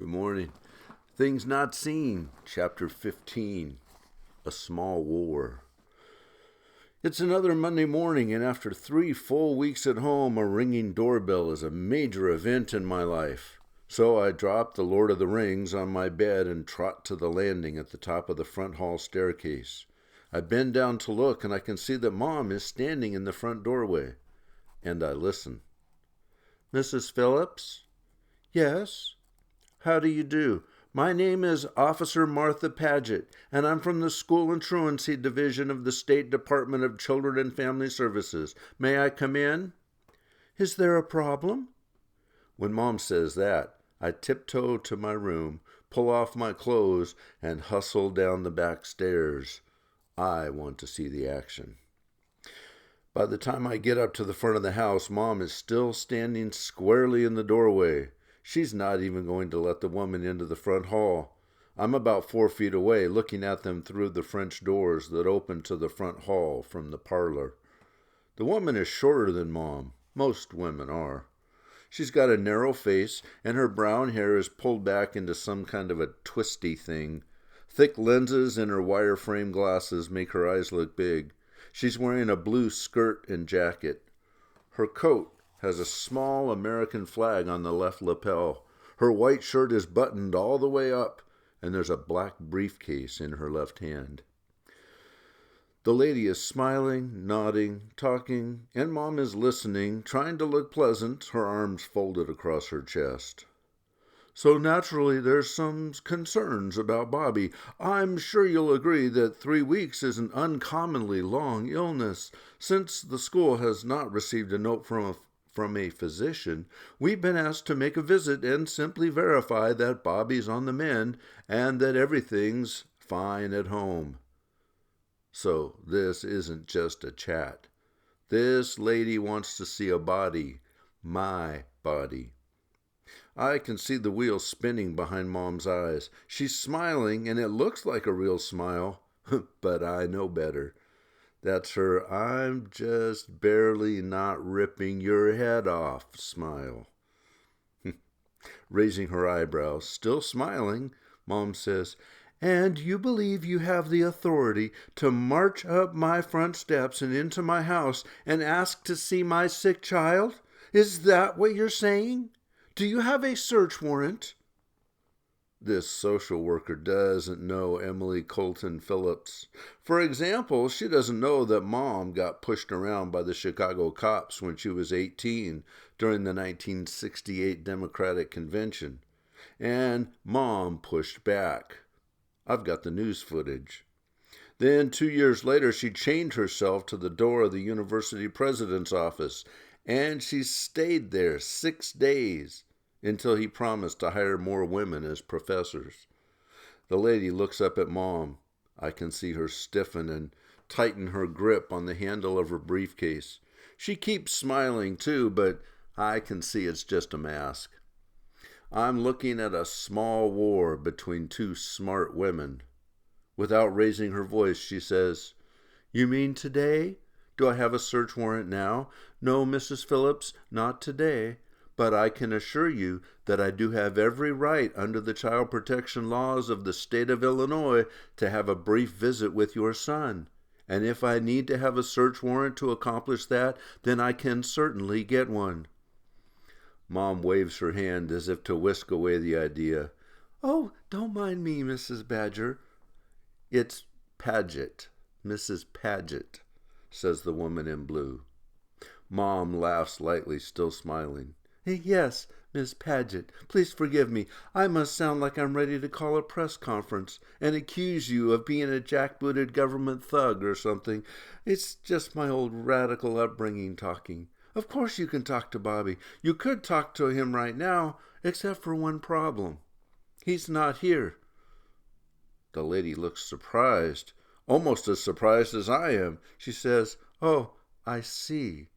Good morning. Things Not Seen, Chapter 15, A Small War. It's another Monday morning, and after 3 full weeks at home, a ringing doorbell is a major event in my life. So I drop The Lord of the Rings on my bed and trot to the landing at the top of the front hall staircase. I bend down to look, and I can see that Mom is standing in the front doorway. And I listen. "Mrs. Phillips?" "Yes." "How do you do? My name is Officer Martha Paget, and I'm from the School and Truancy Division of the State Department of Children and Family Services. May I come in?" "Is there a problem?" When Mom says that, I tiptoe to my room, pull off my clothes, and hustle down the back stairs. I want to see the action. By the time I get up to the front of the house, Mom is still standing squarely in the doorway. She's not even going to let the woman into the front hall. I'm about 4 feet away, looking at them through the French doors that open to the front hall from the parlor. The woman is shorter than Mom. Most women are. She's got a narrow face, and her brown hair is pulled back into some kind of a twisty thing. Thick lenses and her wire-frame glasses make her eyes look big. She's wearing a blue skirt and jacket. Her coat has a small American flag on the left lapel. Her white shirt is buttoned all the way up, and there's a black briefcase in her left hand. The lady is smiling, nodding, talking, and Mom is listening, trying to look pleasant, her arms folded across her chest. "So naturally there's some concerns about Bobby. I'm sure you'll agree that 3 weeks is an uncommonly long illness. Since the school has not received a note from a physician, we've been asked to make a visit and simply verify that Bobby's on the mend and that everything's fine at home." So this isn't just a chat. This lady wants to see a body. My body. I can see the wheels spinning behind Mom's eyes. She's smiling, and it looks like a real smile, but I know better. That's her "I'm just barely not ripping your head off" smile. Raising her eyebrows, still smiling, Mom says, "And you believe you have the authority to march up my front steps and into my house and ask to see my sick child? Is that what you're saying? Do you have a search warrant?" This social worker doesn't know Emily Colton Phillips. For example, she doesn't know that Mom got pushed around by the Chicago cops when she was 18 during the 1968 Democratic Convention. And Mom pushed back. I've got the news footage. Then 2 years later, she chained herself to the door of the university president's office, and she stayed there 6 days. Until he promised to hire more women as professors. The lady looks up at Mom. I can see her stiffen and tighten her grip on the handle of her briefcase. She keeps smiling too, but I can see it's just a mask. I'm looking at a small war between 2 smart women. Without raising her voice, she says, "You mean today? Do I have a search warrant now?" "No, Mrs. Phillips, not today. But I can assure you that I do have every right under the child protection laws of the state of Illinois to have a brief visit with your son. And if I need to have a search warrant to accomplish that, then I can certainly get one." Mom waves her hand as if to whisk away the idea. "Oh, don't mind me, Mrs. Badger." "It's Paget, Mrs. Paget," says the woman in blue. Mom laughs lightly, still smiling. "Yes, Miss Paget. Please forgive me. I must sound like I'm ready to call a press conference and accuse you of being a jackbooted government thug or something. It's just my old radical upbringing talking. Of course you can talk to Bobby. You could talk to him right now, except for one problem. He's not here." The lady looks surprised, almost as surprised as I am. She says, "Oh, I see.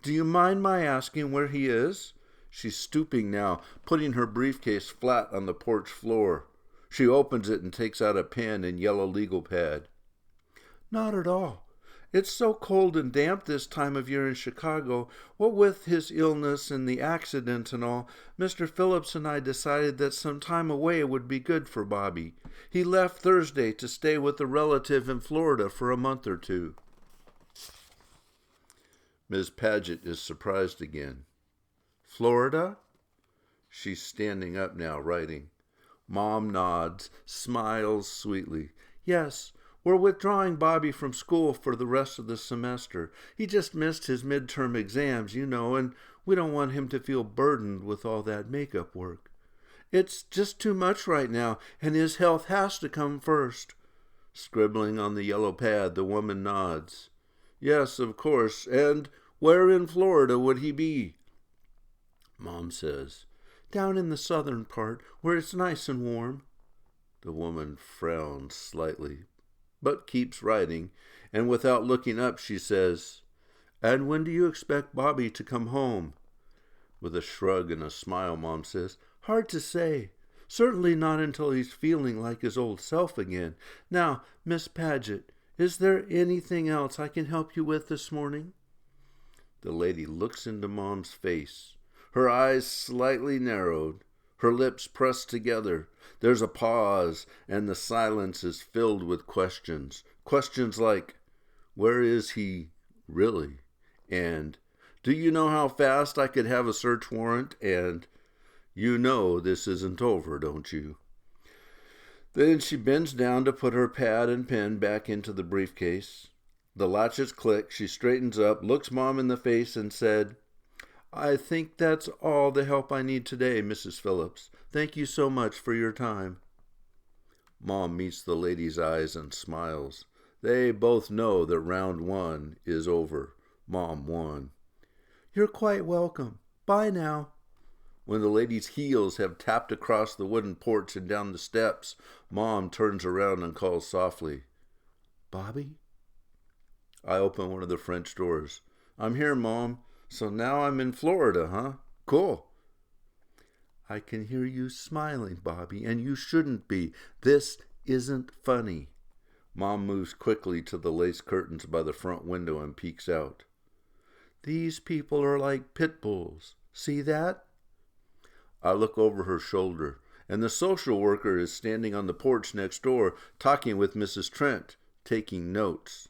Do you mind my asking where he is?" She's stooping now, putting her briefcase flat on the porch floor. She opens it and takes out a pen and yellow legal pad. "Not at all. It's so cold and damp this time of year in Chicago. What with his illness and the accident and all, Mr. Phillips and I decided that some time away would be good for Bobby. He left Thursday to stay with a relative in Florida for a month or two." Ms. Paget is surprised again. "Florida?" She's standing up now, writing. Mom nods, smiles sweetly. "Yes, we're withdrawing Bobby from school for the rest of the semester. He just missed his midterm exams, you know, and we don't want him to feel burdened with all that makeup work. It's just too much right now, and his health has to come first." Scribbling on the yellow pad, the woman nods. "Yes, of course. And where in Florida would he be?" Mom says, "Down in the southern part, where it's nice and warm." The woman frowns slightly, but keeps writing, and without looking up, she says, "And when do you expect Bobby to come home?" With a shrug and a smile, Mom says, "Hard to say. Certainly not until he's feeling like his old self again. Now, Miss Paget, is there anything else I can help you with this morning?" The lady looks into Mom's face, her eyes slightly narrowed, her lips pressed together. There's a pause, and the silence is filled with questions. Questions like, "Where is he really?" And, "Do you know how fast I could have a search warrant?" And, "You know this isn't over, don't you?" Then she bends down to put her pad and pen back into the briefcase. The latches click, she straightens up, looks Mom in the face, and said, "I think that's all the help I need today, Mrs. Phillips. Thank you so much for your time." Mom meets the lady's eyes and smiles. They both know that round one is over. Mom won. "You're quite welcome. Bye now." When the lady's heels have tapped across the wooden porch and down the steps, Mom turns around and calls softly, "Bobby?" I open one of the French doors. "I'm here, Mom. So now I'm in Florida, huh? Cool." "I can hear you smiling, Bobby, and you shouldn't be. This isn't funny." Mom moves quickly to the lace curtains by the front window and peeks out. "These people are like pit bulls. See that?" I look over her shoulder, and the social worker is standing on the porch next door, talking with Mrs. Trent, taking notes.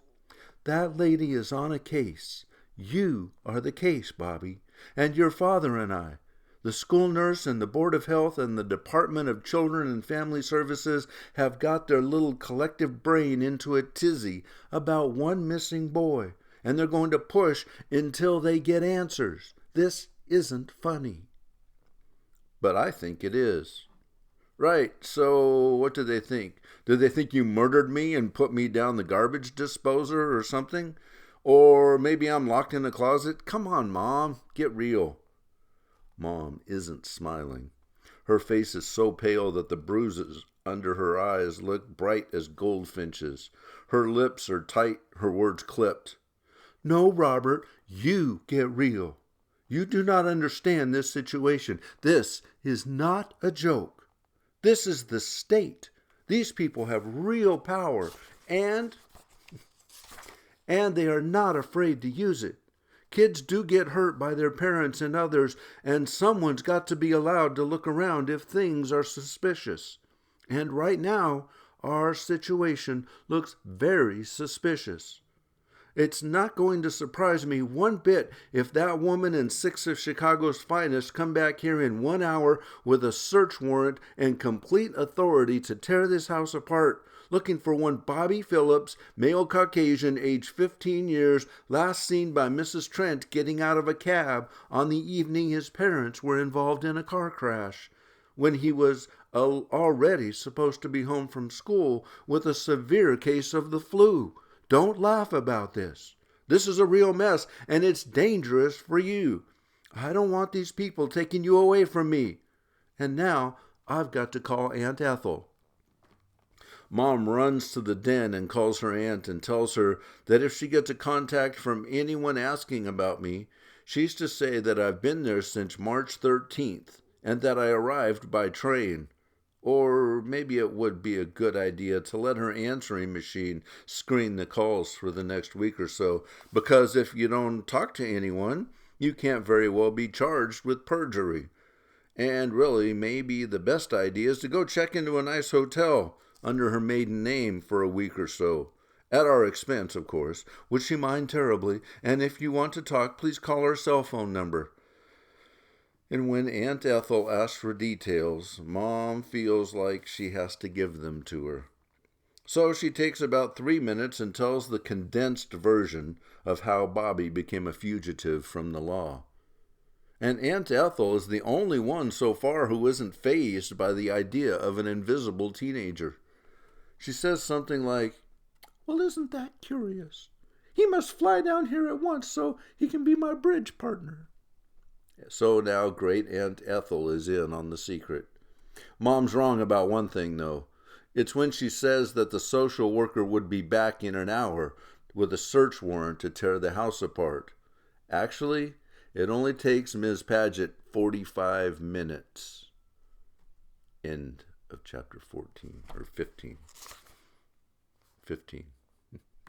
"That lady is on a case. You are the case, Bobby, and your father and I. The school nurse and the Board of Health and the Department of Children and Family Services have got their little collective brain into a tizzy about one missing boy, and they're going to push until they get answers. This isn't funny." But I think it is. "Right, so what do they think? Do they think you murdered me and put me down the garbage disposer or something? Or maybe I'm locked in a closet? Come on, Mom, get real." Mom isn't smiling. Her face is so pale that the bruises under her eyes look bright as goldfinches. Her lips are tight, her words clipped. "No, Robert, you get real. You do not understand this situation. This is not a joke. This is the state. These people have real power, and they are not afraid to use it. Kids do get hurt by their parents and others, and someone's got to be allowed to look around if things are suspicious. And right now, our situation looks very suspicious. It's not going to surprise me one bit if that woman and 6 of Chicago's finest come back here in 1 hour with a search warrant and complete authority to tear this house apart, looking for one Bobby Phillips, male Caucasian, age 15 years, last seen by Mrs. Trent getting out of a cab on the evening his parents were involved in a car crash, when he was already supposed to be home from school with a severe case of the flu. Don't laugh about this. This is a real mess, and it's dangerous for you. I don't want these people taking you away from me. And now I've got to call Aunt Ethel." Mom runs to the den and calls her aunt and tells her that if she gets a contact from anyone asking about me, she's to say that I've been there since March 13th and that I arrived by train. Or maybe it would be a good idea to let her answering machine screen the calls for the next week or so, because if you don't talk to anyone, you can't very well be charged with perjury. And really, maybe the best idea is to go check into a nice hotel under her maiden name for a week or so. At our expense, of course. Would she mind terribly? And if you want to talk, please call her cell phone number. And when Aunt Ethel asks for details, Mom feels like she has to give them to her. So she takes about 3 minutes and tells the condensed version of how Bobby became a fugitive from the law. And Aunt Ethel is the only one so far who isn't fazed by the idea of an invisible teenager. She says something like, "Well, isn't that curious? He must fly down here at once so he can be my bridge partner." So now great Aunt Ethel is in on the secret. Mom's wrong about one thing, though. It's when she says that the social worker would be back in an hour with a search warrant to tear the house apart. Actually, it only takes Ms. Paget 45 minutes. End of chapter 14, or 15. 15.